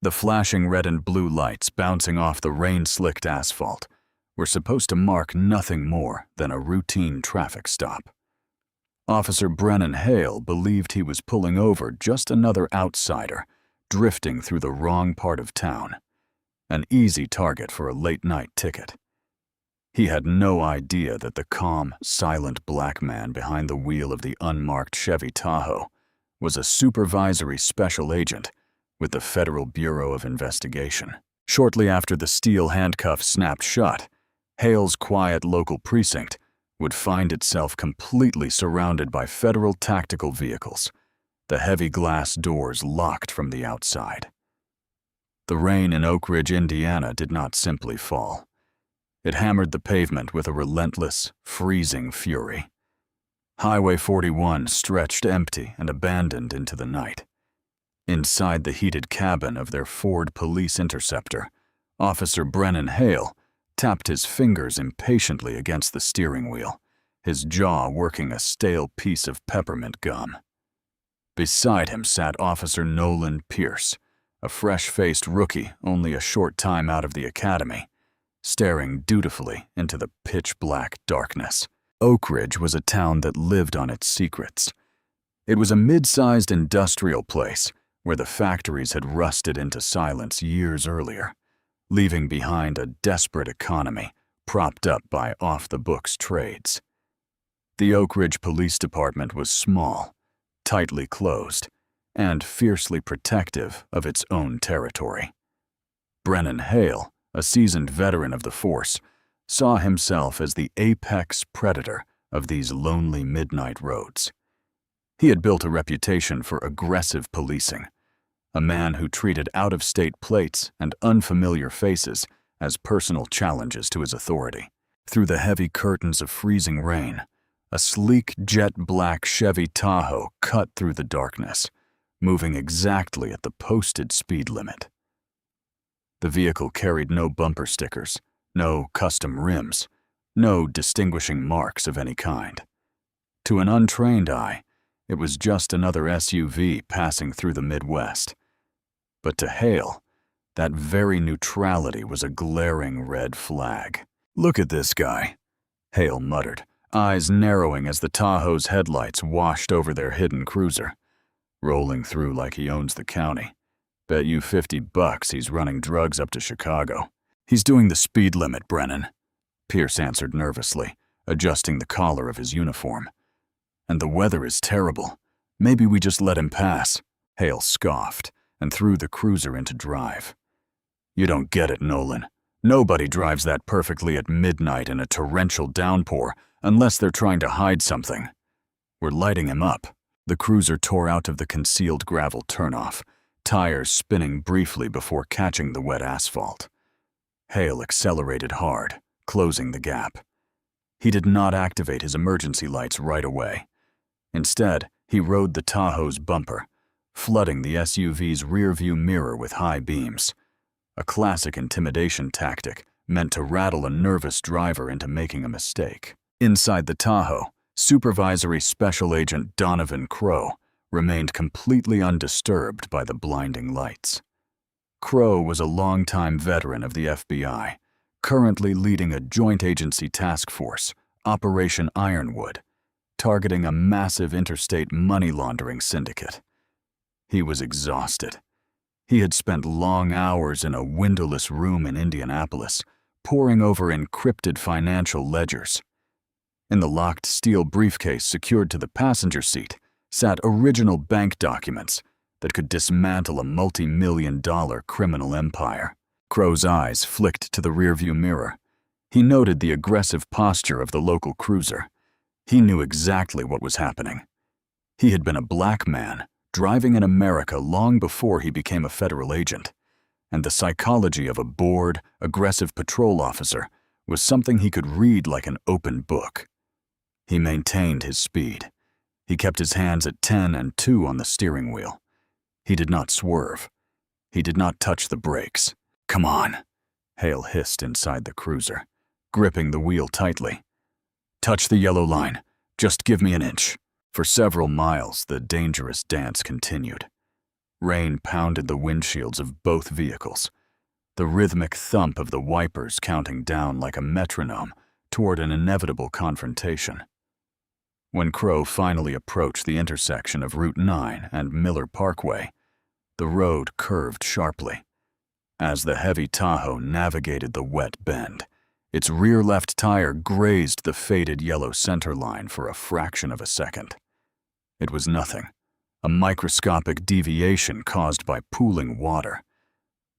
The flashing red and blue lights bouncing off the rain-slicked asphalt were supposed to mark nothing more than a routine traffic stop. Officer Brennan Hale believed he was pulling over just another outsider drifting through the wrong part of town, an easy target for a late-night ticket. He had no idea that the calm, silent black man behind the wheel of the unmarked Chevy Tahoe was a supervisory special agent with the Federal Bureau of Investigation. Shortly after the steel handcuffs snapped shut, Hale's quiet local precinct would find itself completely surrounded by federal tactical vehicles, the heavy glass doors locked from the outside. The rain in Oak Ridge, Indiana did not simply fall. It hammered the pavement with a relentless, freezing fury. Highway 41 stretched empty and abandoned into the night. Inside the heated cabin of their Ford Police Interceptor, Officer Brennan Hale tapped his fingers impatiently against the steering wheel, his jaw working a stale piece of peppermint gum. Beside him sat Officer Nolan Pierce, a fresh-faced rookie only a short time out of the academy, staring dutifully into the pitch-black darkness. Oak Ridge was a town that lived on its secrets. It was a mid-sized industrial place where the factories had rusted into silence years earlier, leaving behind a desperate economy propped up by off-the-books trades. The Oak Ridge Police Department was small, tightly closed, and fiercely protective of its own territory. Brennan Hale, a seasoned veteran of the force, saw himself as the apex predator of these lonely midnight roads. He had built a reputation for aggressive policing, a man who treated out-of-state plates and unfamiliar faces as personal challenges to his authority. Through the heavy curtains of freezing rain, a sleek jet-black Chevy Tahoe cut through the darkness, moving exactly at the posted speed limit. The vehicle carried no bumper stickers, no custom rims, no distinguishing marks of any kind. To an untrained eye, it was just another SUV passing through the Midwest. But to Hale, that very neutrality was a glaring red flag. "Look at this guy," Hale muttered, eyes narrowing as the Tahoe's headlights washed over their hidden cruiser. "Rolling through like he owns the county. Bet you $50 he's running drugs up to Chicago." "He's doing the speed limit, Brennan," Pierce answered nervously, adjusting the collar of his uniform. "And the weather is terrible. Maybe we just let him pass." Hale scoffed and threw the cruiser into drive. "You don't get it, Nolan. Nobody drives that perfectly at midnight in a torrential downpour unless they're trying to hide something. We're lighting him up." The cruiser tore out of the concealed gravel turnoff, tires spinning briefly before catching the wet asphalt. Hale accelerated hard, closing the gap. He did not activate his emergency lights right away. Instead, he rode the Tahoe's bumper, flooding the SUV's rearview mirror with high beams, a classic intimidation tactic meant to rattle a nervous driver into making a mistake. Inside the Tahoe, Supervisory Special Agent Donovan Crowe remained completely undisturbed by the blinding lights. Crowe was a longtime veteran of the FBI, currently leading a joint agency task force, Operation Ironwood, targeting a massive interstate money laundering syndicate. He was exhausted. He had spent long hours in a windowless room in Indianapolis, poring over encrypted financial ledgers. In the locked steel briefcase secured to the passenger seat sat original bank documents that could dismantle a multi-million-dollar criminal empire. Crowe's eyes flicked to the rearview mirror. He noted the aggressive posture of the local cruiser. He knew exactly what was happening. He had been a black man driving in America long before he became a federal agent, and the psychology of a bored, aggressive patrol officer was something he could read like an open book. He maintained his speed. He kept his hands at 10 and 2 on the steering wheel. He did not swerve. He did not touch the brakes. "Come on," Hale hissed inside the cruiser, gripping the wheel tightly. "Touch the yellow line. Just give me an inch." For several miles, the dangerous dance continued. Rain pounded the windshields of both vehicles, the rhythmic thump of the wipers counting down like a metronome toward an inevitable confrontation. When Crow finally approached the intersection of Route 9 and Miller Parkway, the road curved sharply. As the heavy Tahoe navigated the wet bend, its rear left tire grazed the faded yellow center line for a fraction of a second. It was nothing, a microscopic deviation caused by pooling water.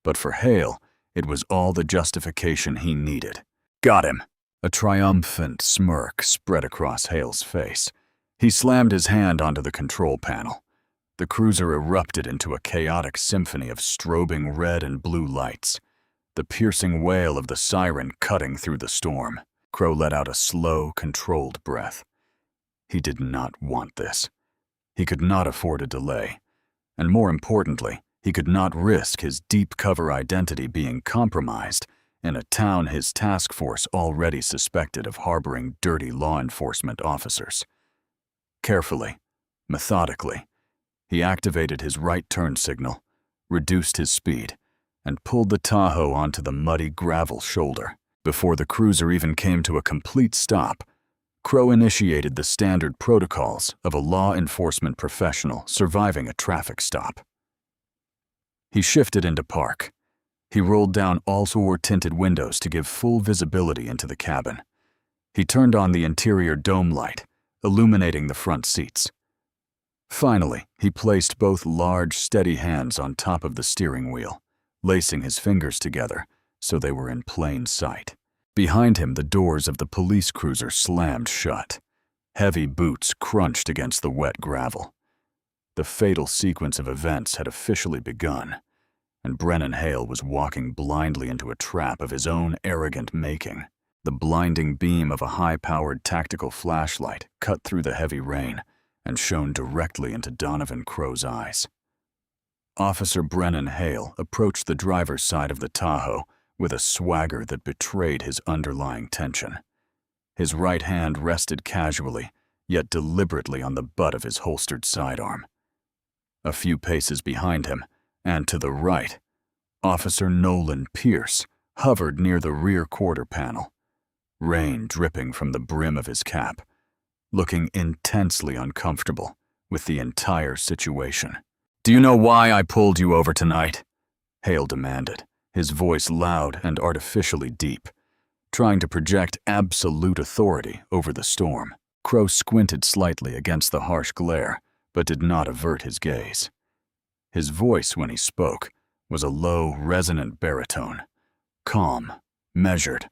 But for Hale, it was all the justification he needed. Got him! A triumphant smirk spread across Hale's face. He slammed his hand onto the control panel. The cruiser erupted into a chaotic symphony of strobing red and blue lights, the piercing wail of the siren cutting through the storm. Crow let out a slow, controlled breath. He did not want this. He could not afford a delay. And more importantly, he could not risk his deep cover identity being compromised in a town his task force already suspected of harboring dirty law enforcement officers. Carefully, methodically, he activated his right turn signal, reduced his speed, and pulled the Tahoe onto the muddy gravel shoulder. Before the cruiser even came to a complete stop, Crow initiated the standard protocols of a law enforcement professional surviving a traffic stop. He shifted into park. He rolled down all tinted windows to give full visibility into the cabin. He turned on the interior dome light, illuminating the front seats. Finally, he placed both large, steady hands on top of the steering wheel, lacing his fingers together so they were in plain sight. Behind him, the doors of the police cruiser slammed shut. Heavy boots crunched against the wet gravel. The fatal sequence of events had officially begun, and Brennan Hale was walking blindly into a trap of his own arrogant making. The blinding beam of a high-powered tactical flashlight cut through the heavy rain and shone directly into Donovan Crow's eyes. Officer Brennan Hale approached the driver's side of the Tahoe with a swagger that betrayed his underlying tension. His right hand rested casually, yet deliberately on the butt of his holstered sidearm. A few paces behind him, and to the right, Officer Nolan Pierce hovered near the rear quarter panel, rain dripping from the brim of his cap, looking intensely uncomfortable with the entire situation. "Do you know why I pulled you over tonight?" Hale demanded, his voice loud and artificially deep, trying to project absolute authority over the storm. Crow squinted slightly against the harsh glare, but did not avert his gaze. His voice, when he spoke, was a low, resonant baritone, calm, measured,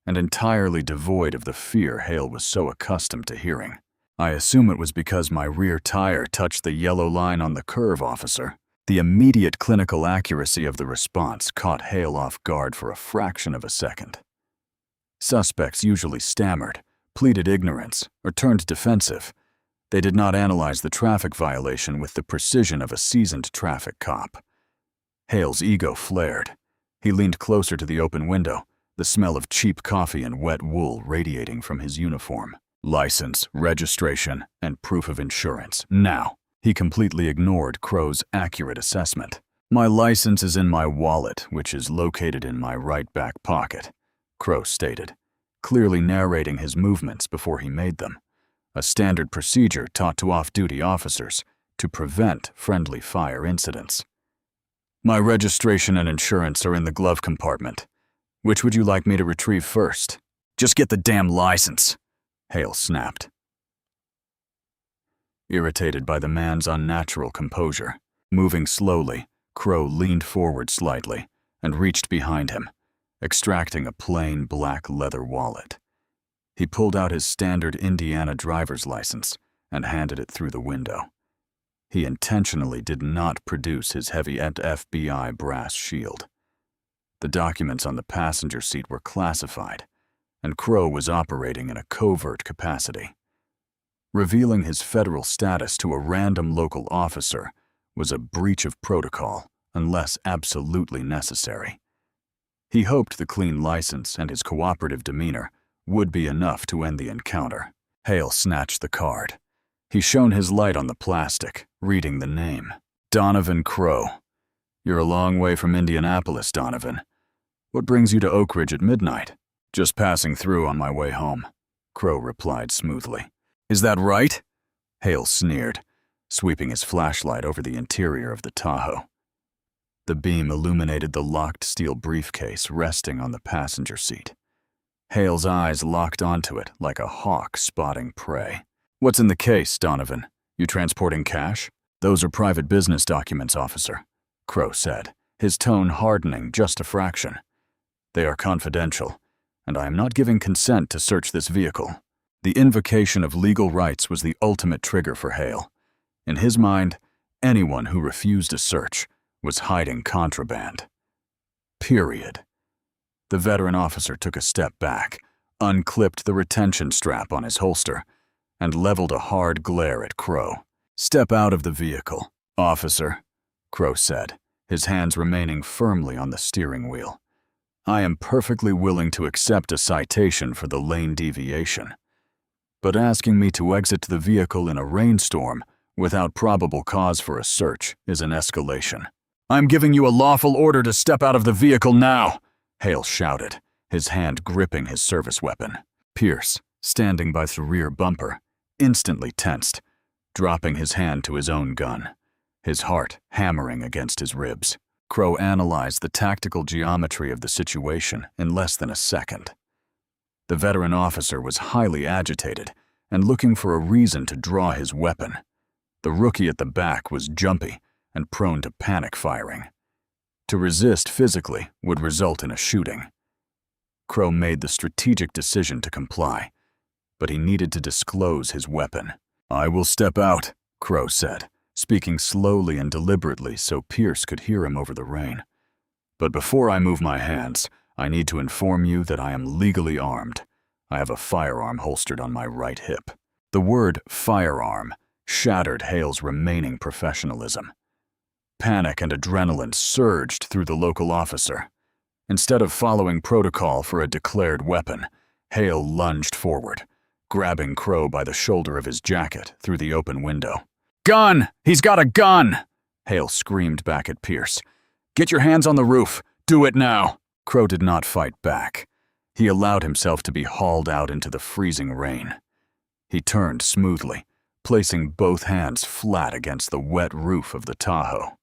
and entirely devoid of the fear Hale was so accustomed to hearing. "I assume it was because my rear tire touched the yellow line on the curve, officer." The immediate clinical accuracy of the response caught Hale off guard for a fraction of a second. Suspects usually stammered, pleaded ignorance, or turned defensive. They did not analyze the traffic violation with the precision of a seasoned traffic cop. Hale's ego flared. He leaned closer to the open window, the smell of cheap coffee and wet wool radiating from his uniform. "License, registration, and proof of insurance. Now." He completely ignored Crow's accurate assessment. "My license is in my wallet, which is located in my right back pocket," Crow stated, clearly narrating his movements before he made them, a standard procedure taught to off-duty officers to prevent friendly fire incidents. "My registration and insurance are in the glove compartment. Which would you like me to retrieve first?" "Just get the damn license," Hale snapped. Irritated by the man's unnatural composure, moving slowly, Crow leaned forward slightly and reached behind him, extracting a plain black leather wallet. He pulled out his standard Indiana driver's license and handed it through the window. He intentionally did not produce his heavy FBI brass shield. The documents on the passenger seat were classified, and Crow was operating in a covert capacity. Revealing his federal status to a random local officer was a breach of protocol unless absolutely necessary. He hoped the clean license and his cooperative demeanor would be enough to end the encounter. Hale snatched the card. He shone his light on the plastic, reading the name. Donovan Crow. You're a long way from Indianapolis, Donovan. What brings you to Oak Ridge at midnight? Just passing through on my way home, Crow replied smoothly. Is that right? Hale sneered, sweeping his flashlight over the interior of the Tahoe. The beam illuminated the locked steel briefcase resting on the passenger seat. Hale's eyes locked onto it like a hawk spotting prey. What's in the case, Donovan? You transporting cash? Those are private business documents, officer, Crow said, his tone hardening just a fraction. They are confidential, and I am not giving consent to search this vehicle. The invocation of legal rights was the ultimate trigger for Hale. In his mind, anyone who refused a search was hiding contraband. Period. The veteran officer took a step back, unclipped the retention strap on his holster, and leveled a hard glare at Crow. Step out of the vehicle, officer, Crow said, his hands remaining firmly on the steering wheel. I am perfectly willing to accept a citation for the lane deviation, but asking me to exit the vehicle in a rainstorm without probable cause for a search is an escalation. I'm giving you a lawful order to step out of the vehicle now, Hale shouted, his hand gripping his service weapon. Pierce, standing by the rear bumper, instantly tensed, dropping his hand to his own gun, his heart hammering against his ribs. Crow analyzed the tactical geometry of the situation in less than a second. The veteran officer was highly agitated and looking for a reason to draw his weapon. The rookie at the back was jumpy and prone to panic firing. To resist physically would result in a shooting. Crow made the strategic decision to comply, but he needed to disclose his weapon. I will step out, Crow said, speaking slowly and deliberately so Pierce could hear him over the rain. But before I move my hands, I need to inform you that I am legally armed. I have a firearm holstered on my right hip. The word firearm shattered Hale's remaining professionalism. Panic and adrenaline surged through the local officer. Instead of following protocol for a declared weapon, Hale lunged forward, grabbing Crow by the shoulder of his jacket through the open window. Gun! He's got a gun! Hale screamed back at Pierce. Get your hands on the roof. Do it now. Crow did not fight back. He allowed himself to be hauled out into the freezing rain. He turned smoothly, placing both hands flat against the wet roof of the Tahoe.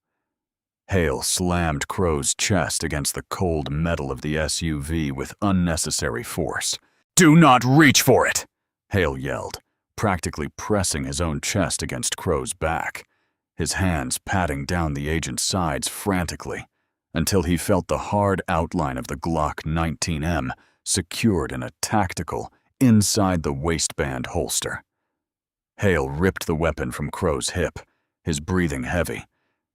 Hale slammed Crow's chest against the cold metal of the SUV with unnecessary force. Do not reach for it! Hale yelled, practically pressing his own chest against Crow's back, his hands patting down the agent's sides frantically, until he felt the hard outline of the Glock 19M secured in a tactical, inside the waistband holster. Hale ripped the weapon from Crow's hip, his breathing heavy,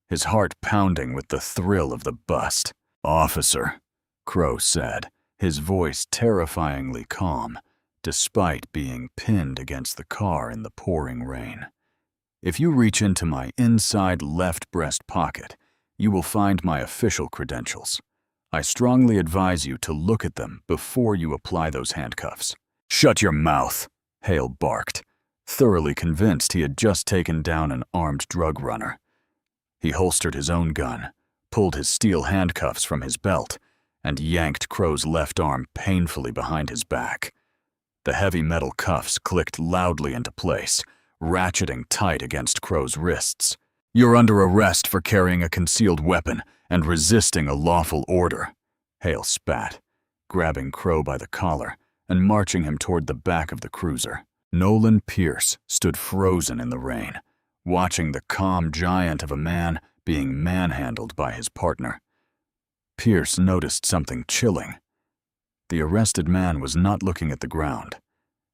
his heart pounding with the thrill of the bust. Officer, Crow said, his voice terrifyingly calm, despite being pinned against the car in the pouring rain. If you reach into my inside left breast pocket, you will find my official credentials. I strongly advise you to look at them before you apply those handcuffs. Shut your mouth, Hale barked, thoroughly convinced he had just taken down an armed drug runner. He holstered his own gun, pulled his steel handcuffs from his belt, and yanked Crow's left arm painfully behind his back. The heavy metal cuffs clicked loudly into place, ratcheting tight against Crow's wrists. You're under arrest for carrying a concealed weapon and resisting a lawful order, Hale spat, grabbing Crow by the collar and marching him toward the back of the cruiser. Nolan Pierce stood frozen in the rain, watching the calm giant of a man being manhandled by his partner. Pierce noticed something chilling. The arrested man was not looking at the ground.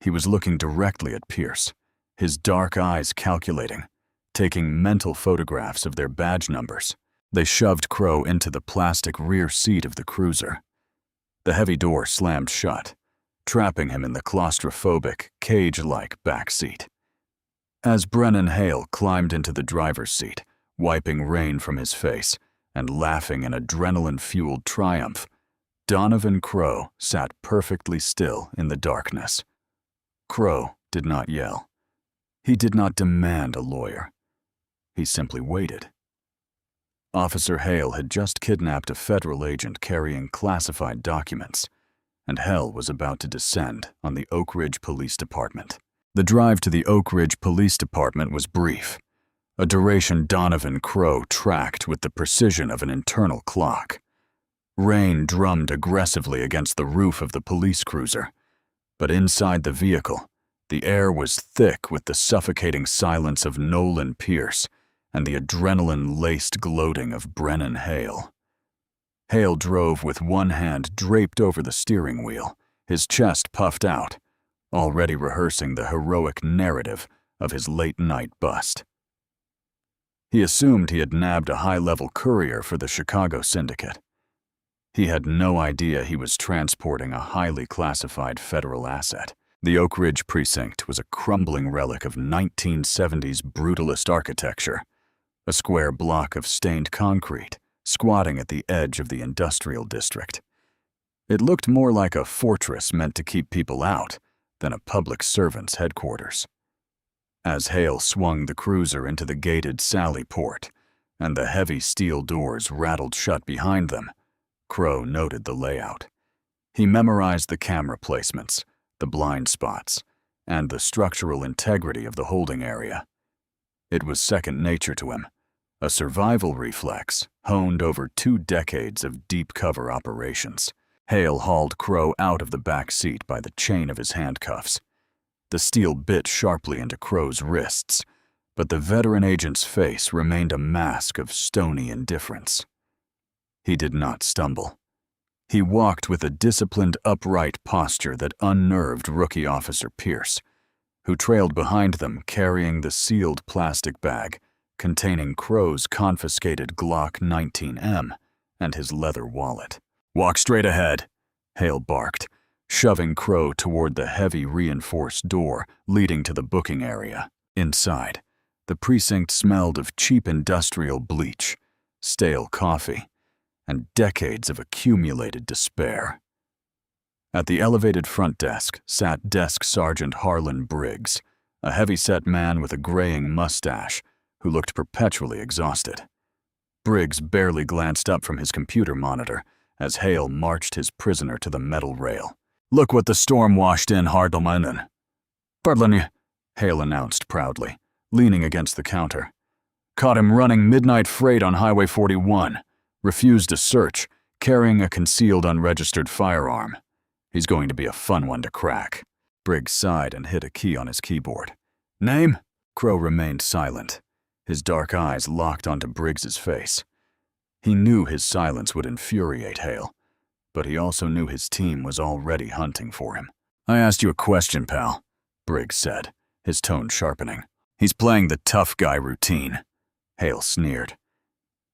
He was looking directly at Pierce, his dark eyes calculating, taking mental photographs of their badge numbers. They shoved Crow into the plastic rear seat of the cruiser. The heavy door slammed shut, trapping him in the claustrophobic, cage-like back seat. As Brennan Hale climbed into the driver's seat, wiping rain from his face and laughing in adrenaline-fueled triumph, Donovan Crow sat perfectly still in the darkness. Crow did not yell. He did not demand a lawyer. He simply waited. Officer Hale had just kidnapped a federal agent carrying classified documents, and hell was about to descend on the Oak Ridge Police Department. The drive to the Oak Ridge Police Department was brief, a duration Donovan Crowe tracked with the precision of an internal clock. Rain drummed aggressively against the roof of the police cruiser, but inside the vehicle, the air was thick with the suffocating silence of Nolan Pierce and the adrenaline-laced gloating of Brennan Hale. Hale drove with one hand draped over the steering wheel, his chest puffed out, already rehearsing the heroic narrative of his late-night bust. He assumed he had nabbed a high-level courier for the Chicago syndicate. He had no idea he was transporting a highly classified federal asset. The Oak Ridge precinct was a crumbling relic of 1970s brutalist architecture, a square block of stained concrete squatting at the edge of the industrial district. It looked more like a fortress meant to keep people out than a public servant's headquarters. As Hale swung the cruiser into the gated Sally port and the heavy steel doors rattled shut behind them, Crowe noted the layout. He memorized the camera placements, the blind spots, and the structural integrity of the holding area. It was second nature to him, a survival reflex honed over 2 decades of deep cover operations. Hale hauled Crowe out of the back seat by the chain of his handcuffs. The steel bit sharply into Crowe's wrists, but the veteran agent's face remained a mask of stony indifference. He did not stumble. He walked with a disciplined, upright posture that unnerved Rookie Officer Pierce, who trailed behind them carrying the sealed plastic bag containing Crowe's confiscated Glock 19M and his leather wallet. "Walk straight ahead," Hale barked, shoving Crowe toward the heavy reinforced door leading to the booking area. Inside, the precinct smelled of cheap industrial bleach, stale coffee, and decades of accumulated despair. At the elevated front desk sat Desk Sergeant Harlan Briggs, a heavy-set man with a graying mustache who looked perpetually exhausted. Briggs barely glanced up from his computer monitor as Hale marched his prisoner to the metal rail. "Look what the storm washed in, Hardelman." "Pardon," Hale announced proudly, leaning against the counter. "Caught him running midnight freight on Highway 41. Refused a search, carrying a concealed unregistered firearm. He's going to be a fun one to crack." Briggs sighed and hit a key on his keyboard. "Name?" Crowe remained silent, his dark eyes locked onto Briggs's face. He knew his silence would infuriate Hale, but he also knew his team was already hunting for him. "I asked you a question, pal," Briggs said, his tone sharpening. "He's playing the tough guy routine." Hale sneered.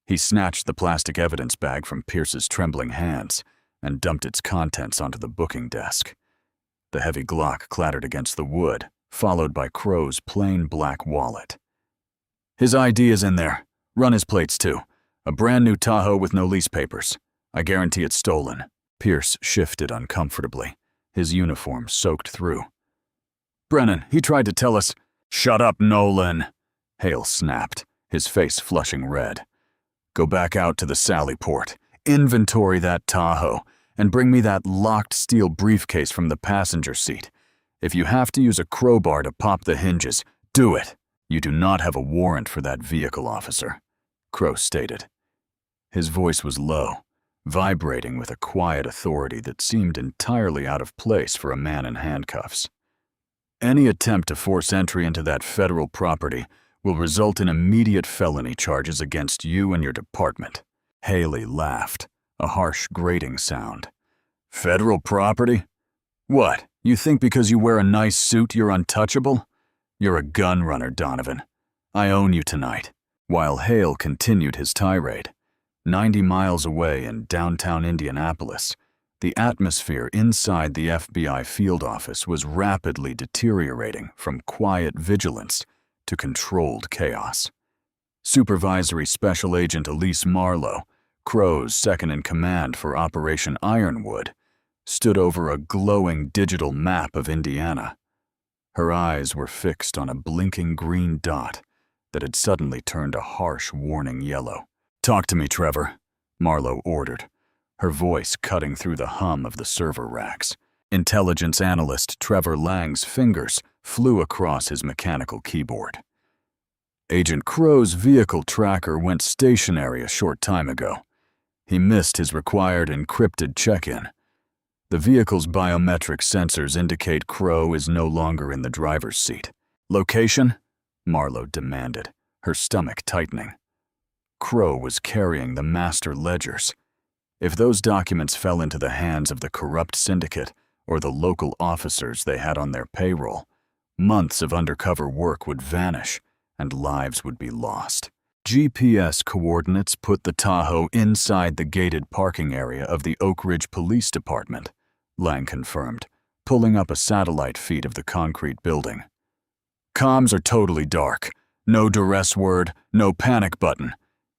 He snatched the plastic evidence bag from Pierce's trembling hands and dumped its contents onto the booking desk. The heavy Glock clattered against the wood, followed by Crowe's plain black wallet. "His ID is in there. Run his plates, too. A brand new Tahoe with no lease papers. I guarantee it's stolen." Pierce shifted uncomfortably, his uniform soaked through. "Brennan, he tried to tell us—" "Shut up, Nolan," Hale snapped, his face flushing red. "Go back out to the Sally port, inventory that Tahoe, and bring me that locked steel briefcase from the passenger seat. If you have to use a crowbar to pop the hinges, do it." "You do not have a warrant for that vehicle, officer," Crowe stated. His voice was low, vibrating with a quiet authority that seemed entirely out of place for a man in handcuffs. "Any attempt to force entry into that federal property will result in immediate felony charges against you and your department." Haley laughed, a harsh grating sound. "Federal property? What, you think because you wear a nice suit you're untouchable? You're a gun runner, Donovan. I own you tonight." While Hale continued his tirade, 90 miles away in downtown Indianapolis, the atmosphere inside the FBI field office was rapidly deteriorating from quiet vigilance to controlled chaos. Supervisory Special Agent Elise Marlowe, Crowe's second-in-command for Operation Ironwood, stood over a glowing digital map of Indiana. Her eyes were fixed on a blinking green dot that had suddenly turned a harsh warning yellow. "Talk to me, Trevor," Marlowe ordered, her voice cutting through the hum of the server racks. Intelligence analyst Trevor Lang's fingers flew across his mechanical keyboard. "Agent Crow's vehicle tracker went stationary a short time ago. He missed his required encrypted check-in. The vehicle's biometric sensors indicate Crow is no longer in the driver's seat." "Location?" Marlowe demanded, her stomach tightening. Crow was carrying the master ledgers. If those documents fell into the hands of the corrupt syndicate or the local officers they had on their payroll, months of undercover work would vanish and lives would be lost. GPS coordinates put the Tahoe inside the gated parking area of the Oak Ridge Police Department, Lang confirmed, pulling up a satellite feed of the concrete building. "Comms are totally dark. No duress word, no panic button.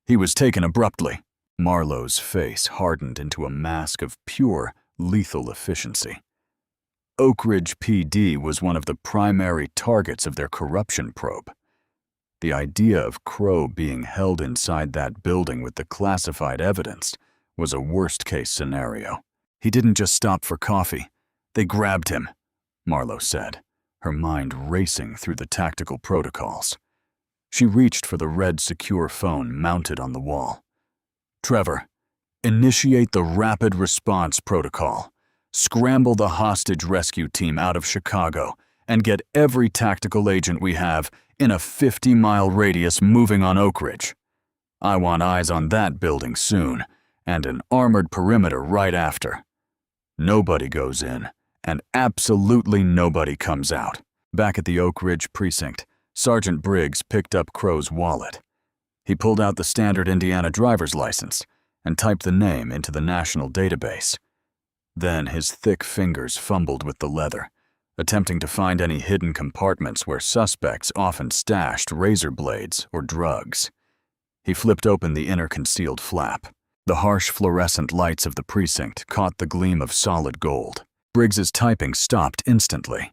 He was taken abruptly." Marlowe's face hardened into a mask of pure, lethal efficiency. Oak Ridge PD was one of the primary targets of their corruption probe. The idea of Crow being held inside that building with the classified evidence was a worst-case scenario. "He didn't just stop for coffee. They grabbed him," Marlowe said, her mind racing through the tactical protocols. She reached for the red secure phone mounted on the wall. "Trevor, initiate the rapid response protocol. Scramble the hostage rescue team out of Chicago and get every tactical agent we have in a 50-mile radius moving on Oak Ridge. I want eyes on that building soon, and an armored perimeter right after. Nobody goes in, and absolutely nobody comes out." Back at the Oak Ridge precinct, Sergeant Briggs picked up Crow's wallet. He pulled out the standard Indiana driver's license and typed the name into the national database. Then his thick fingers fumbled with the leather, attempting to find any hidden compartments where suspects often stashed razor blades or drugs. He flipped open the inner concealed flap. The harsh fluorescent lights of the precinct caught the gleam of solid gold. Briggs's typing stopped instantly.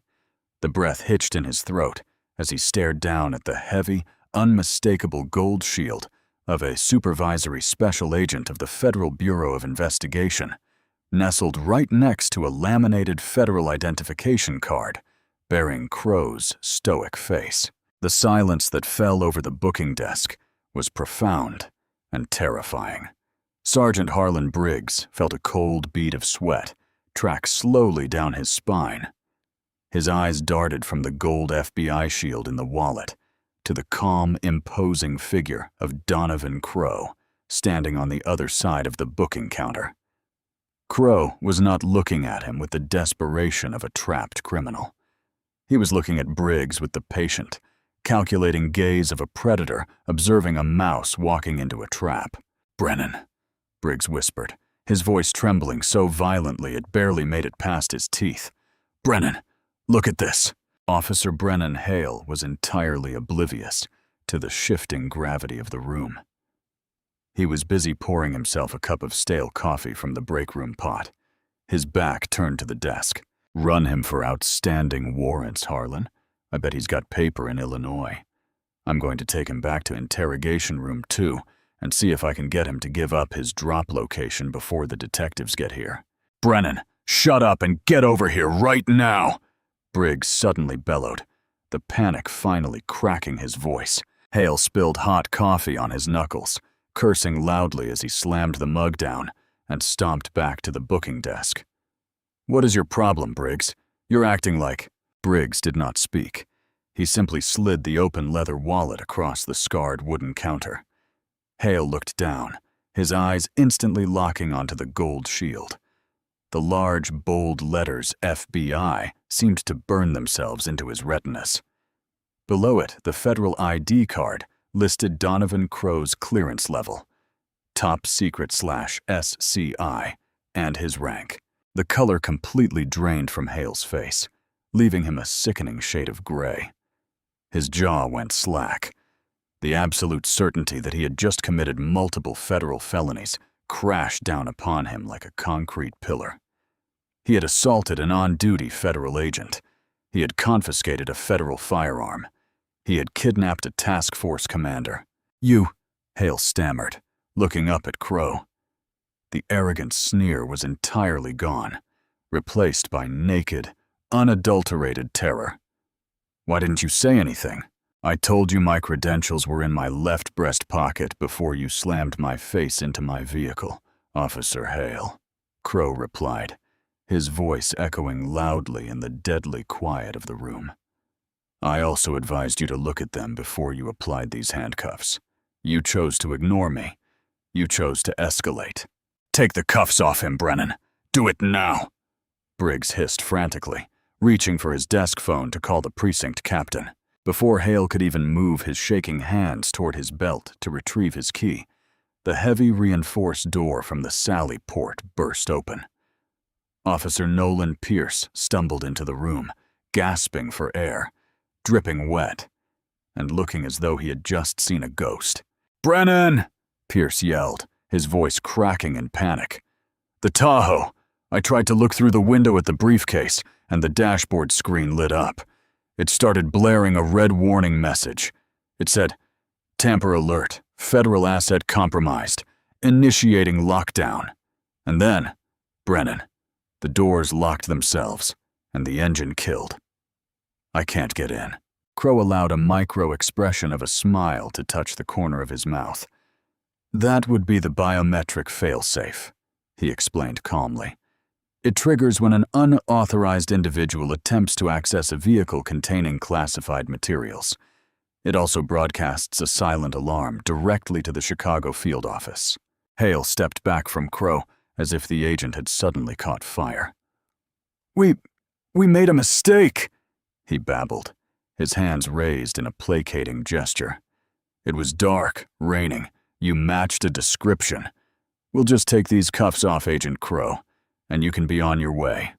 The breath hitched in his throat as he stared down at the heavy, unmistakable gold shield of a supervisory special agent of the Federal Bureau of Investigation, nestled right next to a laminated federal identification card bearing Crow's stoic face. The silence that fell over the booking desk was profound and terrifying. Sergeant Harlan Briggs felt a cold bead of sweat track slowly down his spine. His eyes darted from the gold FBI shield in the wallet to the calm, imposing figure of Donovan Crow standing on the other side of the booking counter. Crow was not looking at him with the desperation of a trapped criminal. He was looking at Briggs with the patient, calculating gaze of a predator observing a mouse walking into a trap. "Brennan," Briggs whispered, his voice trembling so violently it barely made it past his teeth. "Brennan, look at this." Officer Brennan Hale was entirely oblivious to the shifting gravity of the room. He was busy pouring himself a cup of stale coffee from the break room pot, his back turned to the desk. "Run him for outstanding warrants, Harlan. I bet he's got paper in Illinois. I'm going to take him back to interrogation room 2 and see if I can get him to give up his drop location before the detectives get here." "Brennan, shut up and get over here right now!" Briggs suddenly bellowed, the panic finally cracking his voice. Hale spilled hot coffee on his knuckles, cursing loudly as he slammed the mug down and stomped back to the booking desk. "What is your problem, Briggs? You're acting like—" Briggs did not speak. He simply slid the open leather wallet across the scarred wooden counter. Hale looked down, his eyes instantly locking onto the gold shield. The large, bold letters FBI seemed to burn themselves into his retinas. Below it, the federal ID card listed Donovan Crow's clearance level, top secret/SCI, and his rank. The color completely drained from Hale's face, leaving him a sickening shade of gray. His jaw went slack. The absolute certainty that he had just committed multiple federal felonies crashed down upon him like a concrete pillar. He had assaulted an on-duty federal agent. He had confiscated a federal firearm. He had kidnapped a task force commander. "You," Hale stammered, looking up at Crow. The arrogant sneer was entirely gone, replaced by naked, unadulterated terror. "Why didn't you say anything? I told you my credentials were in my left breast pocket before you slammed my face into my vehicle, Officer Hale," Crow replied, his voice echoing loudly in the deadly quiet of the room. "I also advised you to look at them before you applied these handcuffs. You chose to ignore me. You chose to escalate. Take the cuffs off him, Brennan. Do it now," Briggs hissed frantically, reaching for his desk phone to call the precinct captain. Before Hale could even move his shaking hands toward his belt to retrieve his key, the heavy reinforced door from the Sally port burst open. Officer Nolan Pierce stumbled into the room, gasping for air, dripping wet, and looking as though he had just seen a ghost. "Brennan!" Pierce yelled, his voice cracking in panic. "The Tahoe! I tried to look through the window at the briefcase, and the dashboard screen lit up. It started blaring a red warning message. It said, 'Tamper alert, federal asset compromised, initiating lockdown.' And then, Brennan, the doors locked themselves, and the engine killed. I can't get in." Crow allowed a micro-expression of a smile to touch the corner of his mouth. "That would be the biometric failsafe," he explained calmly. "It triggers when an unauthorized individual attempts to access a vehicle containing classified materials. It also broadcasts a silent alarm directly to the Chicago field office." Hale stepped back from Crow as if the agent had suddenly caught fire. We made a mistake," he babbled, his hands raised in a placating gesture. "It was dark, raining. You matched a description. We'll just take these cuffs off, Agent Crow, and you can be on your way.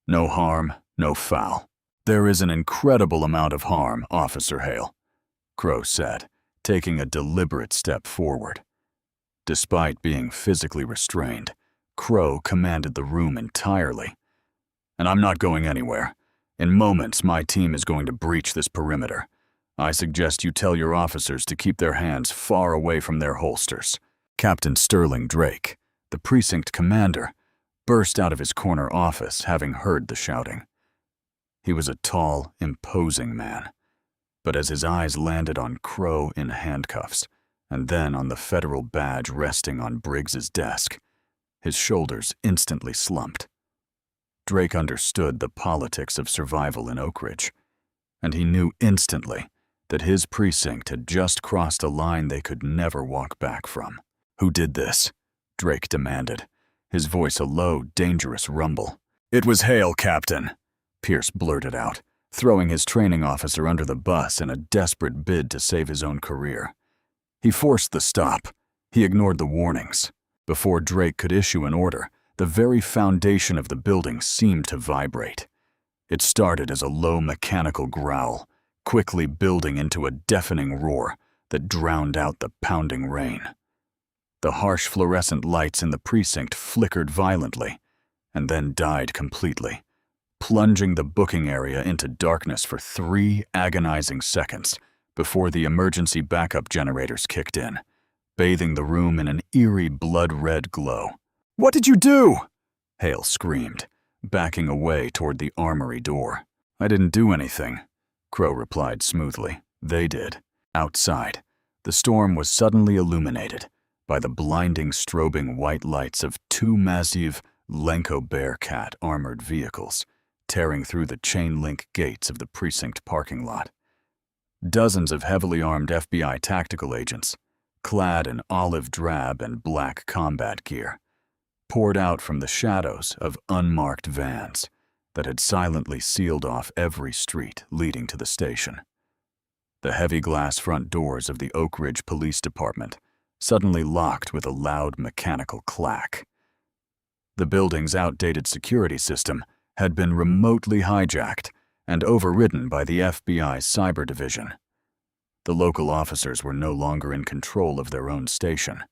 No harm, no foul." "There is an incredible amount of harm, Officer Hale," Crow said, taking a deliberate step forward. Despite being physically restrained, Crow commanded the room entirely. "And I'm not going anywhere. In moments, my team is going to breach this perimeter. I suggest you tell your officers to keep their hands far away from their holsters." Captain Sterling Drake, the precinct commander, burst out of his corner office having heard the shouting. He was a tall, imposing man, but as his eyes landed on Crow in handcuffs, and then on the federal badge resting on Briggs's desk, his shoulders instantly slumped. Drake understood the politics of survival in Oak Ridge, and he knew instantly that his precinct had just crossed a line they could never walk back from. "Who did this?" Drake demanded, his voice a low, dangerous rumble. "It was Hale, Captain," Pierce blurted out, throwing his training officer under the bus in a desperate bid to save his own career. He forced the stop. He ignored the warnings. Before Drake could issue an order, the very foundation of the building seemed to vibrate. It started as a low mechanical growl, quickly building into a deafening roar that drowned out the pounding rain. The harsh fluorescent lights in the precinct flickered violently, and then died completely, plunging the booking area into darkness for 3 agonizing seconds before the emergency backup generators kicked in, bathing the room in an eerie blood-red glow. "What did you do?" Hale screamed, backing away toward the armory door. "I didn't do anything," Crow replied smoothly. "They did." Outside, the storm was suddenly illuminated by the blinding strobing white lights of 2 massive Lenco Bearcat armored vehicles tearing through the chain-link gates of the precinct parking lot. Dozens of heavily armed FBI tactical agents, clad in olive drab and black combat gear, poured out from the shadows of unmarked vans that had silently sealed off every street leading to the station. The heavy glass front doors of the Oak Ridge Police Department suddenly locked with a loud mechanical clack. The building's outdated security system had been remotely hijacked and overridden by the FBI's cyber division. The local officers were no longer in control of their own station.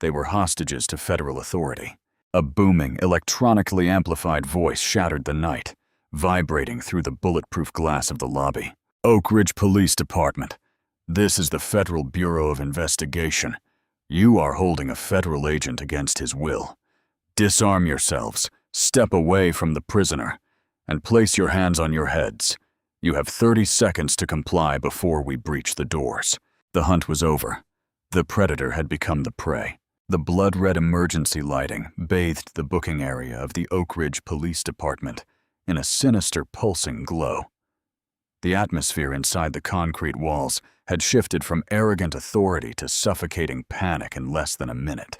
They were hostages to federal authority. A booming, electronically amplified voice shattered the night, vibrating through the bulletproof glass of the lobby. "Oak Ridge Police Department. This is the Federal Bureau of Investigation. You are holding a federal agent against his will. Disarm yourselves, step away from the prisoner, and place your hands on your heads. You have 30 seconds to comply before we breach the doors." The hunt was over. The predator had become the prey. The blood-red emergency lighting bathed the booking area of the Oak Ridge Police Department in a sinister pulsing glow. The atmosphere inside the concrete walls had shifted from arrogant authority to suffocating panic in less than a minute.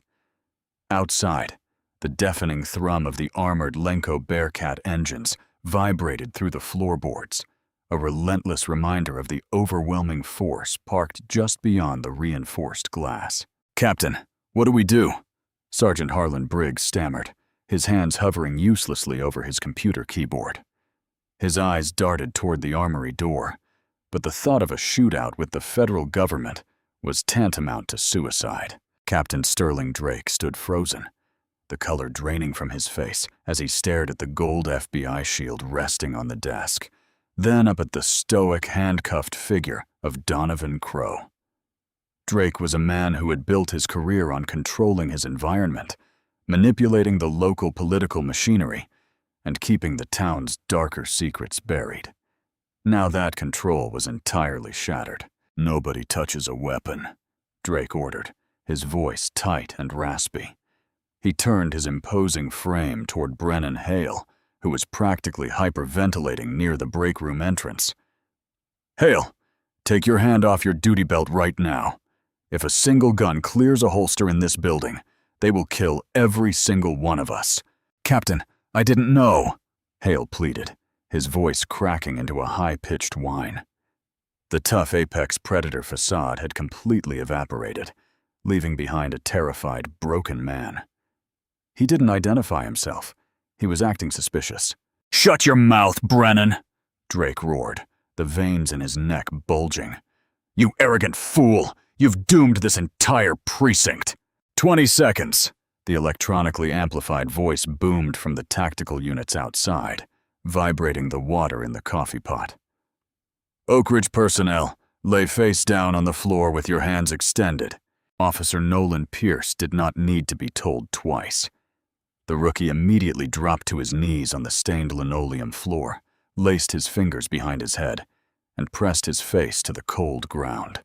Outside, the deafening thrum of the armored Lenco Bearcat engines vibrated through the floorboards, a relentless reminder of the overwhelming force parked just beyond the reinforced glass. "Captain, what do we do?" Sergeant Harlan Briggs stammered, his hands hovering uselessly over his computer keyboard. His eyes darted toward the armory door, but the thought of a shootout with the federal government was tantamount to suicide. Captain Sterling Drake stood frozen, the color draining from his face as he stared at the gold FBI shield resting on the desk, then up at the stoic, handcuffed figure of Donovan Crowe. Drake was a man who had built his career on controlling his environment, manipulating the local political machinery, and keeping the town's darker secrets buried. Now that control was entirely shattered. "Nobody touches a weapon," Drake ordered, his voice tight and raspy. He turned his imposing frame toward Brennan Hale, who was practically hyperventilating near the break room entrance. "Hale, take your hand off your duty belt right now. If a single gun clears a holster in this building, they will kill every single one of us." "Captain, I didn't know," Hale pleaded, his voice cracking into a high-pitched whine. The tough apex predator facade had completely evaporated, leaving behind a terrified, broken man. He didn't identify himself. He was acting suspicious. "Shut your mouth, Brennan!" Drake roared, the veins in his neck bulging. "You arrogant fool! You've doomed this entire precinct!" 20 seconds! The electronically amplified voice boomed from the tactical units outside, vibrating the water in the coffee pot. "Oak Ridge personnel, lay face down on the floor with your hands extended." Officer Nolan Pierce did not need to be told twice. The rookie immediately dropped to his knees on the stained linoleum floor, laced his fingers behind his head, and pressed his face to the cold ground.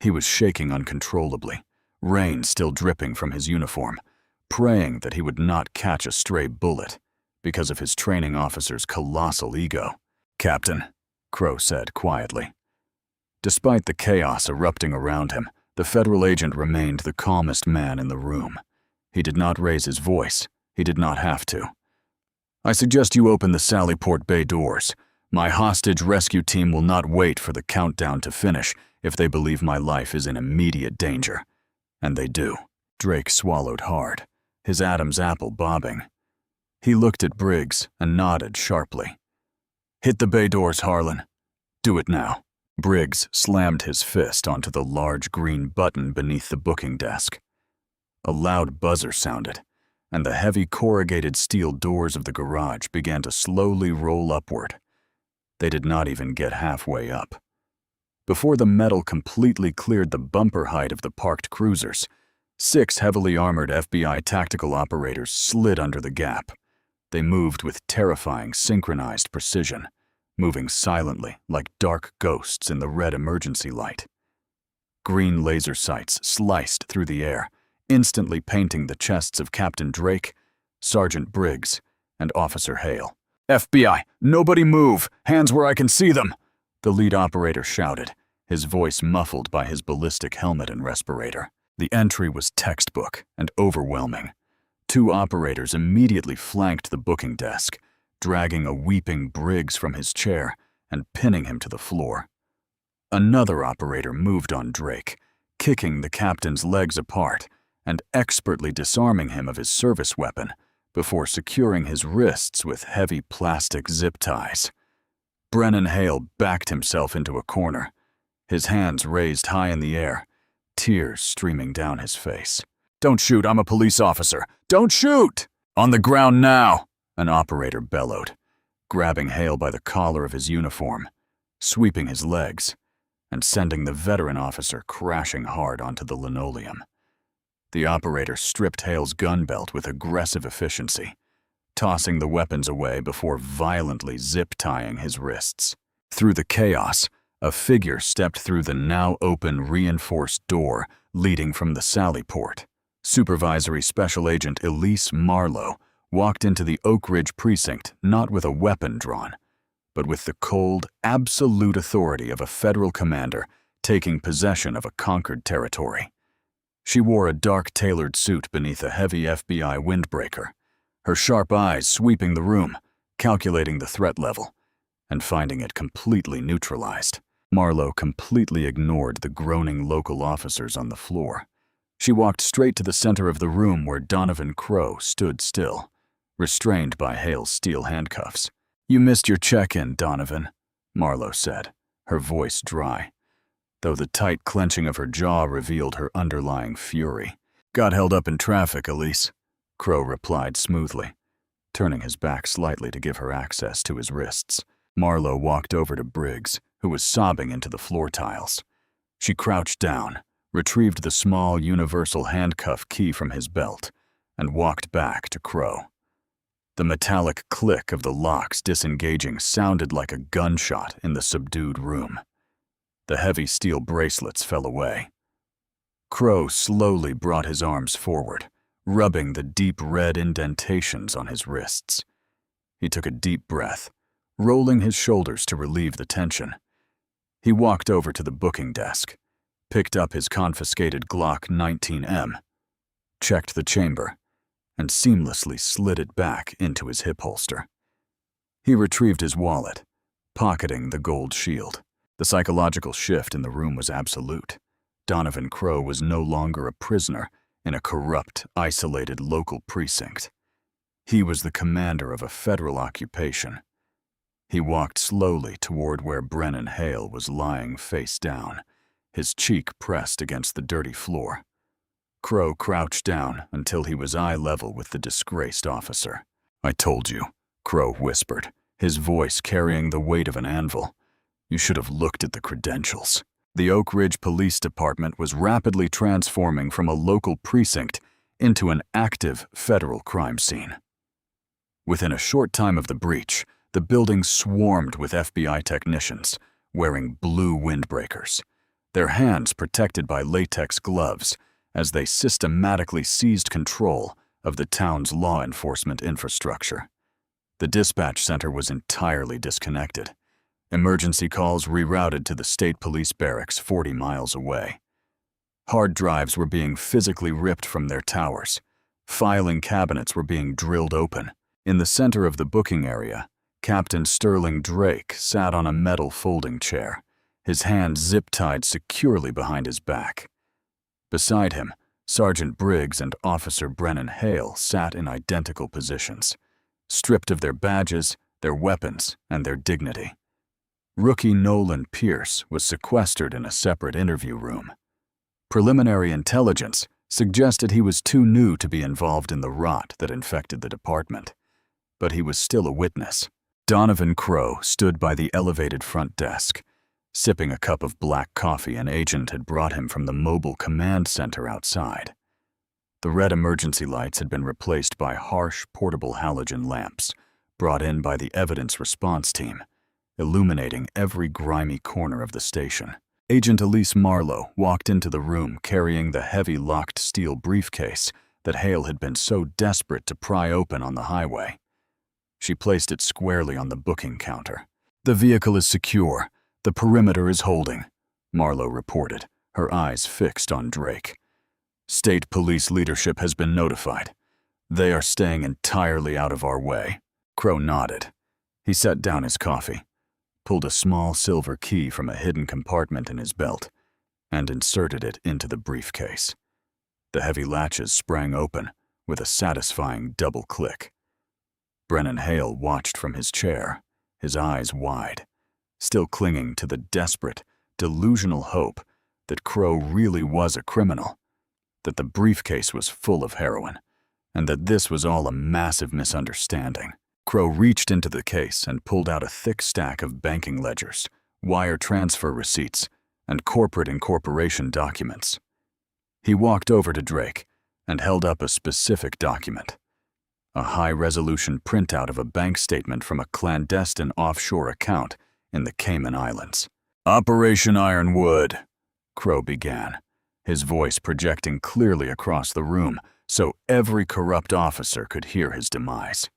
He was shaking uncontrollably, rain still dripping from his uniform, praying that he would not catch a stray bullet because of his training officer's colossal ego. "Captain," Crowe said quietly. Despite the chaos erupting around him, the federal agent remained the calmest man in the room. He did not raise his voice. He did not have to. "I suggest you open the Sallyport Bay doors. My hostage rescue team will not wait for the countdown to finish if they believe my life is in immediate danger. And they do." Drake swallowed hard, his Adam's apple bobbing. He looked at Briggs and nodded sharply. "Hit the bay doors, Harlan. Do it now." Briggs slammed his fist onto the large green button beneath the booking desk. A loud buzzer sounded, and the heavy corrugated steel doors of the garage began to slowly roll upward. They did not even get halfway up. Before the metal completely cleared the bumper height of the parked cruisers, 6 heavily armored FBI tactical operators slid under the gap. They moved with terrifying synchronized precision, moving silently like dark ghosts in the red emergency light. Green laser sights sliced through the air, instantly painting the chests of Captain Drake, Sergeant Briggs, and Officer Hale. "FBI, nobody move! Hands where I can see them!" The lead operator shouted, his voice muffled by his ballistic helmet and respirator. The entry was textbook and overwhelming. 2 operators immediately flanked the booking desk, dragging a weeping Briggs from his chair and pinning him to the floor. Another operator moved on Drake, kicking the captain's legs apart and expertly disarming him of his service weapon before securing his wrists with heavy plastic zip ties. Brennan Hale backed himself into a corner, his hands raised high in the air, tears streaming down his face. "Don't shoot, I'm a police officer. Don't shoot!" "On the ground now!" an operator bellowed, grabbing Hale by the collar of his uniform, sweeping his legs, and sending the veteran officer crashing hard onto the linoleum. The operator stripped Hale's gun belt with aggressive efficiency, tossing the weapons away before violently zip-tying his wrists. Through the chaos, a figure stepped through the now open reinforced door leading from the sally port. Supervisory Special Agent Elise Marlowe walked into the Oak Ridge precinct not with a weapon drawn, but with the cold, absolute authority of a federal commander taking possession of a conquered territory. She wore a dark tailored suit beneath a heavy FBI windbreaker, her sharp eyes sweeping the room, calculating the threat level, and finding it completely neutralized. Marlowe completely ignored the groaning local officers on the floor. She walked straight to the center of the room where Donovan Crowe stood still, restrained by Hale's steel handcuffs. "You missed your check-in, Donovan," Marlowe said, her voice dry, though the tight clenching of her jaw revealed her underlying fury. "Got held up in traffic, Elise," Crowe replied smoothly, turning his back slightly to give her access to his wrists. Marlowe walked over to Briggs, who was sobbing into the floor tiles. She crouched down, retrieved the small universal handcuff key from his belt, and walked back to Crowe. The metallic click of the locks disengaging sounded like a gunshot in the subdued room. The heavy steel bracelets fell away. Crowe slowly brought his arms forward, rubbing the deep red indentations on his wrists. He took a deep breath, rolling his shoulders to relieve the tension. He walked over to the booking desk, picked up his confiscated Glock 19M, checked the chamber, and seamlessly slid it back into his hip holster. He retrieved his wallet, pocketing the gold shield. The psychological shift in the room was absolute. Donovan Crowe was no longer a prisoner in a corrupt, isolated local precinct. He was the commander of a federal occupation. He walked slowly toward where Brennan Hale was lying face down, his cheek pressed against the dirty floor. Crowe crouched down until he was eye level with the disgraced officer. "I told you," Crowe whispered, his voice carrying the weight of an anvil. "You should have looked at the credentials." The Oak Ridge Police Department was rapidly transforming from a local precinct into an active federal crime scene. Within a short time of the breach, the building swarmed with FBI technicians, wearing blue windbreakers, their hands protected by latex gloves as they systematically seized control of the town's law enforcement infrastructure. The dispatch center was entirely disconnected. Emergency calls rerouted to the state police barracks 40 miles away. Hard drives were being physically ripped from their towers. Filing cabinets were being drilled open. In the center of the booking area, Captain Sterling Drake sat on a metal folding chair, his hands zip-tied securely behind his back. Beside him, Sergeant Briggs and Officer Brennan Hale sat in identical positions, stripped of their badges, their weapons, and their dignity. Rookie Nolan Pierce was sequestered in a separate interview room. Preliminary intelligence suggested he was too new to be involved in the rot that infected the department, but he was still a witness. Donovan Crowe stood by the elevated front desk, sipping a cup of black coffee an agent had brought him from the mobile command center outside. The red emergency lights had been replaced by harsh, portable halogen lamps, brought in by the evidence response team, illuminating every grimy corner of the station. Agent Elise Marlowe walked into the room carrying the heavy locked steel briefcase that Hale had been so desperate to pry open on the highway. She placed it squarely on the booking counter. "The vehicle is secure. The perimeter is holding," Marlowe reported, her eyes fixed on Drake. "State police leadership has been notified. They are staying entirely out of our way." Crowe nodded. He set down his coffee, pulled a small silver key from a hidden compartment in his belt, and inserted it into the briefcase. The heavy latches sprang open with a satisfying double click. Brennan Hale watched from his chair, his eyes wide, still clinging to the desperate, delusional hope that Crowe really was a criminal, that the briefcase was full of heroin, and that this was all a massive misunderstanding. Crowe reached into the case and pulled out a thick stack of banking ledgers, wire transfer receipts, and corporate incorporation documents. He walked over to Drake, and held up a specific document. A high-resolution printout of a bank statement from a clandestine offshore account in the Cayman Islands. "Operation Ironwood," Crow began, his voice projecting clearly across the room so every corrupt officer could hear his demise.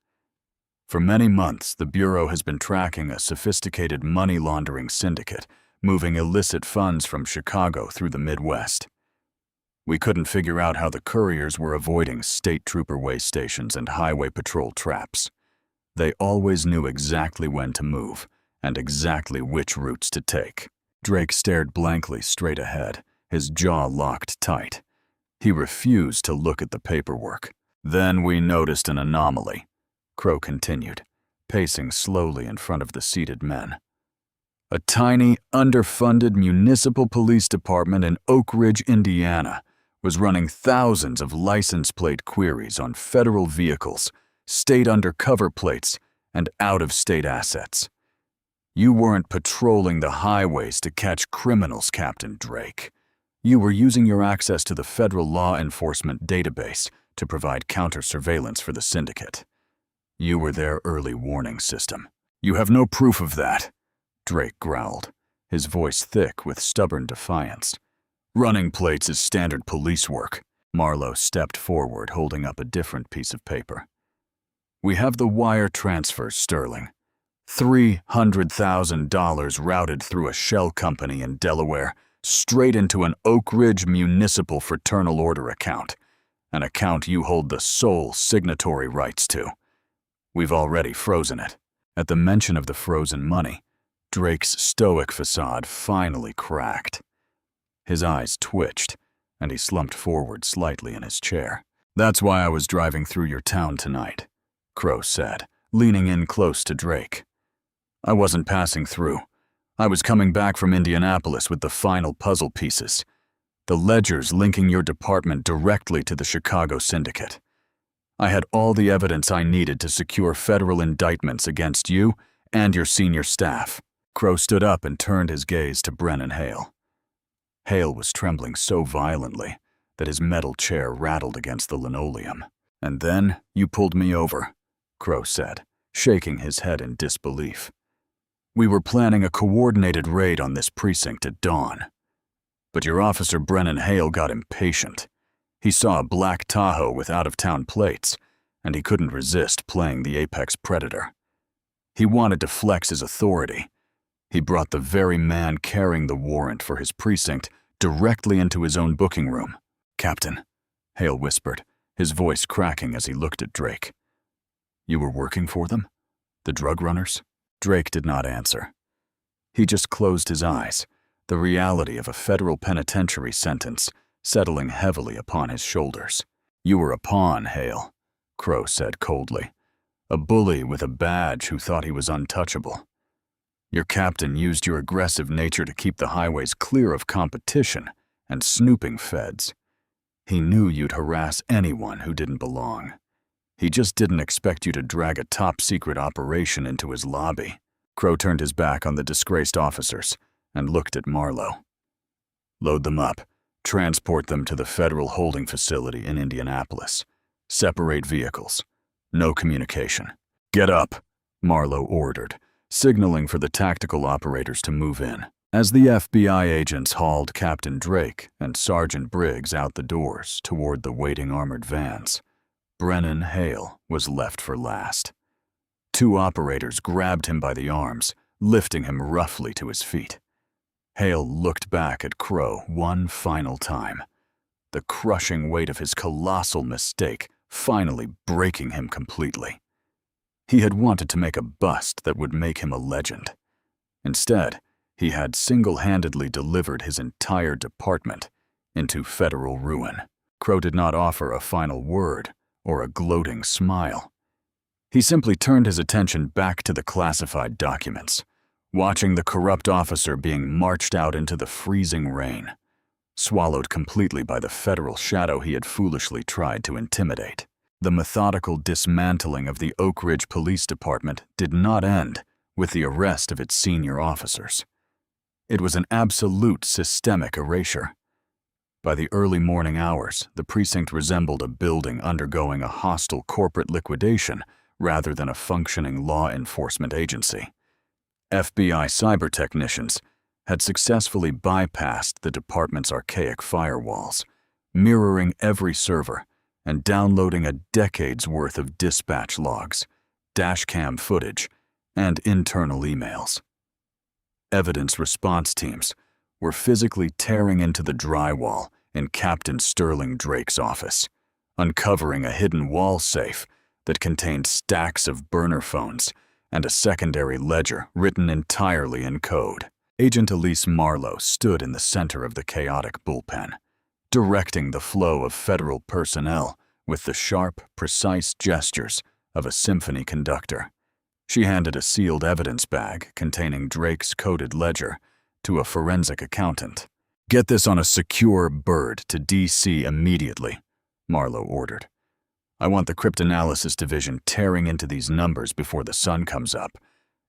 For many months, the Bureau has been tracking a sophisticated money laundering syndicate moving illicit funds from Chicago through the Midwest. We couldn't figure out how the couriers were avoiding state trooper way stations and highway patrol traps. They always knew exactly when to move and exactly which routes to take. Drake stared blankly straight ahead, his jaw locked tight. He refused to look at the paperwork. "Then we noticed an anomaly," Crow continued, pacing slowly in front of the seated men. "A tiny, underfunded municipal police department in Oak Ridge, Indiana, was running thousands of license plate queries on federal vehicles, state undercover plates, and out-of-state assets. You weren't patrolling the highways to catch criminals, Captain Drake. You were using your access to the federal law enforcement database to provide counter-surveillance for the syndicate. You were their early warning system. You have no proof of that," Drake growled, his voice thick with stubborn defiance. "Running plates is standard police work." Marlowe stepped forward, holding up a different piece of paper. "We have the wire transfers, Sterling. $300,000 routed through a shell company in Delaware straight into an Oak Ridge Municipal Fraternal Order account, an account you hold the sole signatory rights to. We've already frozen it." At the mention of the frozen money, Drake's stoic facade finally cracked. His eyes twitched, and he slumped forward slightly in his chair. "That's why I was driving through your town tonight," Crow said, leaning in close to Drake. "I wasn't passing through. I was coming back from Indianapolis with the final puzzle pieces, the ledgers linking your department directly to the Chicago syndicate. I had all the evidence I needed to secure federal indictments against you and your senior staff." Crow stood up and turned his gaze to Brennan Hale. Hale was trembling so violently that his metal chair rattled against the linoleum. "And then you pulled me over," Crow said, shaking his head in disbelief. "We were planning a coordinated raid on this precinct at dawn. But your officer Brennan Hale got impatient. He saw a black Tahoe with out-of-town plates, and he couldn't resist playing the apex predator. He wanted to flex his authority. He brought the very man carrying the warrant for his precinct directly into his own booking room." "Captain," Hale whispered, his voice cracking as he looked at Drake. "You were working for them? The drug runners?" Drake did not answer. He just closed his eyes, the reality of a federal penitentiary sentence settling heavily upon his shoulders. "You were a pawn, Hale," Crow said coldly. "A bully with a badge who thought he was untouchable. Your captain used your aggressive nature to keep the highways clear of competition and snooping feds. He knew you'd harass anyone who didn't belong. He just didn't expect you to drag a top-secret operation into his lobby." Crow turned his back on the disgraced officers and looked at Marlowe. "Load them up. Transport them to the federal holding facility in Indianapolis. Separate vehicles. No communication." "Get up," Marlowe ordered, signaling for the tactical operators to move in. As the FBI agents hauled Captain Drake and Sergeant Briggs out the doors toward the waiting armored vans, Brennan Hale was left for last. Two operators grabbed him by the arms, lifting him roughly to his feet. Hale looked back at Crow one final time, the crushing weight of his colossal mistake finally breaking him completely. He had wanted to make a bust that would make him a legend. Instead, he had single-handedly delivered his entire department into federal ruin. Crow did not offer a final word or a gloating smile. He simply turned his attention back to the classified documents, watching the corrupt officer being marched out into the freezing rain, swallowed completely by the federal shadow he had foolishly tried to intimidate. The methodical dismantling of the Oak Ridge Police Department did not end with the arrest of its senior officers. It was an absolute systemic erasure. By the early morning hours, the precinct resembled a building undergoing a hostile corporate liquidation rather than a functioning law enforcement agency. FBI cyber technicians had successfully bypassed the department's archaic firewalls, mirroring every server and downloading a decade's worth of dispatch logs, dashcam footage, and internal emails. Evidence response teams were physically tearing into the drywall in Captain Sterling Drake's office, uncovering a hidden wall safe that contained stacks of burner phones and a secondary ledger written entirely in code. Agent Elise Marlowe stood in the center of the chaotic bullpen, directing the flow of federal personnel with the sharp, precise gestures of a symphony conductor. She handed a sealed evidence bag containing Drake's coded ledger to a forensic accountant. "Get this on a secure bird to D.C. immediately," Marlowe ordered. "I want the cryptanalysis division tearing into these numbers before the sun comes up.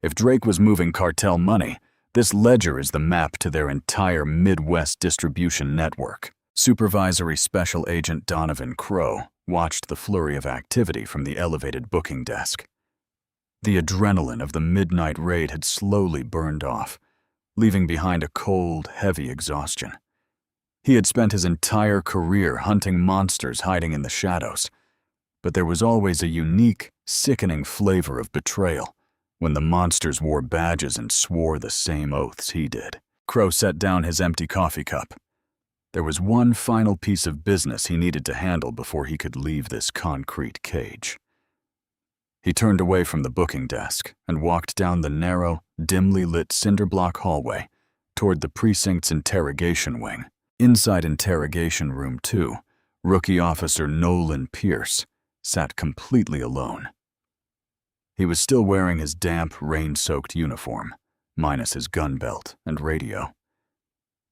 If Drake was moving cartel money, this ledger is the map to their entire Midwest distribution network." Supervisory Special Agent Donovan Crowe watched the flurry of activity from the elevated booking desk. The adrenaline of the midnight raid had slowly burned off, leaving behind a cold, heavy exhaustion. He had spent his entire career hunting monsters hiding in the shadows, but there was always a unique, sickening flavor of betrayal when the monsters wore badges and swore the same oaths he did. Crowe set down his empty coffee cup. There was one final piece of business he needed to handle before he could leave this concrete cage. He turned away from the booking desk and walked down the narrow, dimly lit cinder-block hallway toward the precinct's interrogation wing. Inside Interrogation Room 2, Rookie Officer Nolan Pierce sat completely alone. He was still wearing his damp, rain-soaked uniform, minus his gun belt and radio.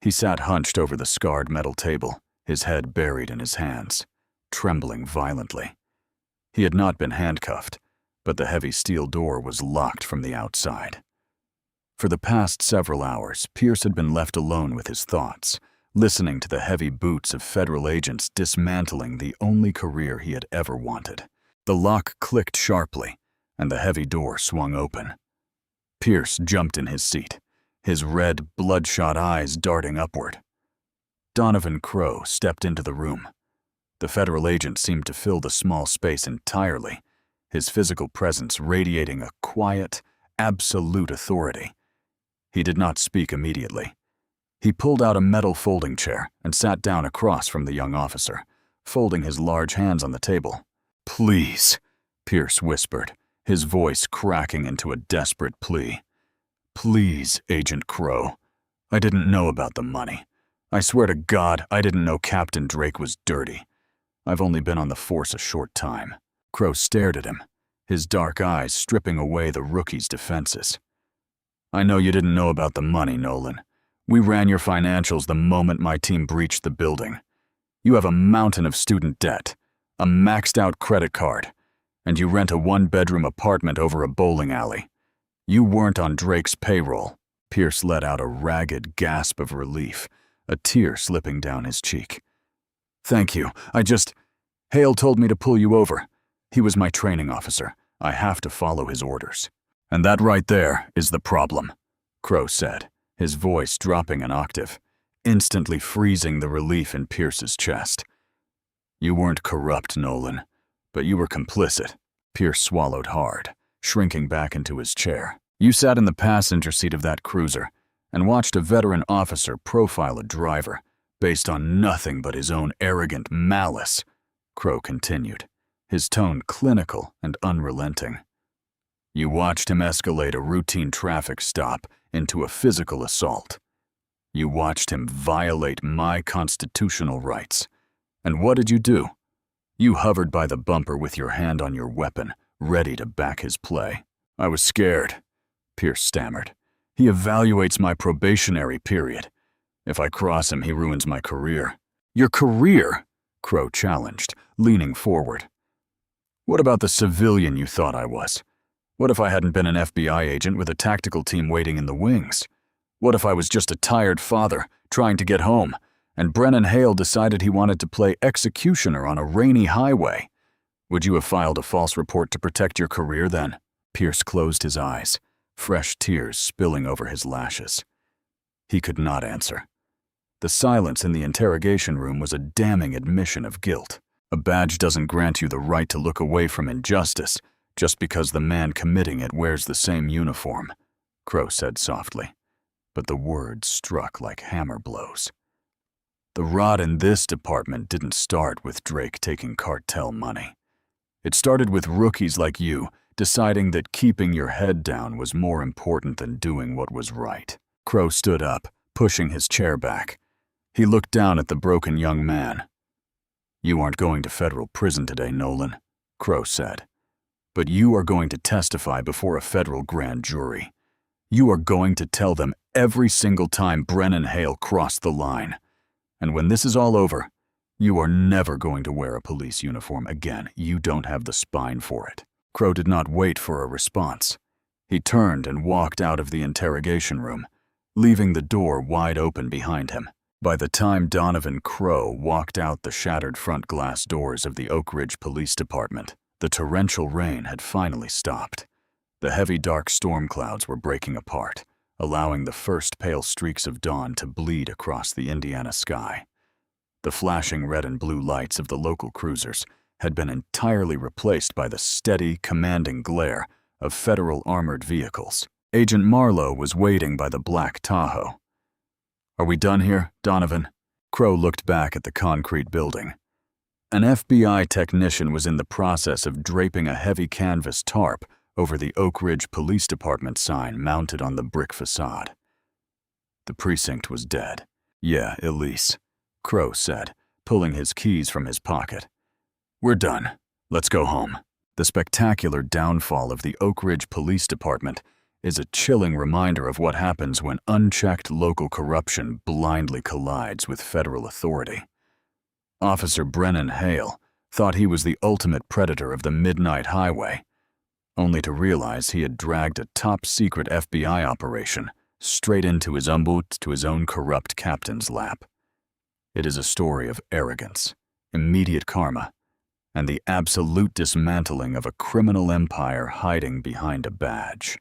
He sat hunched over the scarred metal table, his head buried in his hands, trembling violently. He had not been handcuffed, but the heavy steel door was locked from the outside. For the past several hours, Pierce had been left alone with his thoughts, listening to the heavy boots of federal agents dismantling the only career he had ever wanted. The lock clicked sharply, and the heavy door swung open. Pierce jumped in his seat, his red, bloodshot eyes darting upward. Donovan Crowe stepped into the room. The federal agent seemed to fill the small space entirely, his physical presence radiating a quiet, absolute authority. He did not speak immediately. He pulled out a metal folding chair and sat down across from the young officer, folding his large hands on the table. "Please," Pierce whispered, his voice cracking into a desperate plea. "Please, Agent Crowe. I didn't know about the money. I swear to God, I didn't know Captain Drake was dirty. I've only been on the force a short time." Crowe stared at him, his dark eyes stripping away the rookie's defenses. "I know you didn't know about the money, Nolan. We ran your financials the moment my team breached the building. You have a mountain of student debt, a maxed-out credit card, and you rent a one-bedroom apartment over a bowling alley. You weren't on Drake's payroll." Pierce let out a ragged gasp of relief, a tear slipping down his cheek. "Thank you. Hale told me to pull you over. He was my training officer. I have to follow his orders." "And that right there is the problem," Crowe said, his voice dropping an octave, instantly freezing the relief in Pierce's chest. "You weren't corrupt, Nolan, but you were complicit." Pierce swallowed hard, shrinking back into his chair. "You sat in the passenger seat of that cruiser and watched a veteran officer profile a driver based on nothing but his own arrogant malice," Crowe continued, his tone clinical and unrelenting. "You watched him escalate a routine traffic stop into a physical assault. You watched him violate my constitutional rights. And what did you do? You hovered by the bumper with your hand on your weapon, ready to back his play." "I was scared," Pierce stammered. "He evaluates my probationary period. If I cross him, he ruins my career." "Your career?" Crowe challenged, leaning forward. "What about the civilian you thought I was? What if I hadn't been an FBI agent with a tactical team waiting in the wings? What if I was just a tired father trying to get home, and Brennan Hale decided he wanted to play executioner on a rainy highway. Would you have filed a false report to protect your career then? Pierce closed his eyes, fresh tears spilling over his lashes. He could not answer. The silence in the interrogation room was a damning admission of guilt. A badge doesn't grant you the right to look away from injustice just because the man committing it wears the same uniform, Crow said softly, but the words struck like hammer blows. The rot in this department didn't start with Drake taking cartel money. It started with rookies like you deciding that keeping your head down was more important than doing what was right. Crow stood up, pushing his chair back. He looked down at the broken young man. You aren't going to federal prison today, Nolan, Crow said. But you are going to testify before a federal grand jury. You are going to tell them every single time Brennan Hale crossed the line. And when this is all over, you are never going to wear a police uniform again. You don't have the spine for it. Crow did not wait for a response. He turned and walked out of the interrogation room, leaving the door wide open behind him. By the time Donovan Crow walked out the shattered front glass doors of the Oak Ridge Police Department, the torrential rain had finally stopped. The heavy dark storm clouds were breaking apart, allowing the first pale streaks of dawn to bleed across the Indiana sky. The flashing red and blue lights of the local cruisers had been entirely replaced by the steady, commanding glare of federal armored vehicles. Agent Marlowe was waiting by the black Tahoe. Are we done here, Donovan? Crow looked back at the concrete building. An FBI technician was in the process of draping a heavy canvas tarp over the Oak Ridge Police Department sign mounted on the brick facade. The precinct was dead. Yeah, Elise, Crow said, pulling his keys from his pocket. We're done. Let's go home. The spectacular downfall of the Oak Ridge Police Department is a chilling reminder of what happens when unchecked local corruption blindly collides with federal authority. Officer Brennan Hale thought he was the ultimate predator of the Midnight Highway, only to realize he had dragged a top-secret FBI operation straight into his own corrupt captain's lap. It is a story of arrogance, immediate karma, and the absolute dismantling of a criminal empire hiding behind a badge.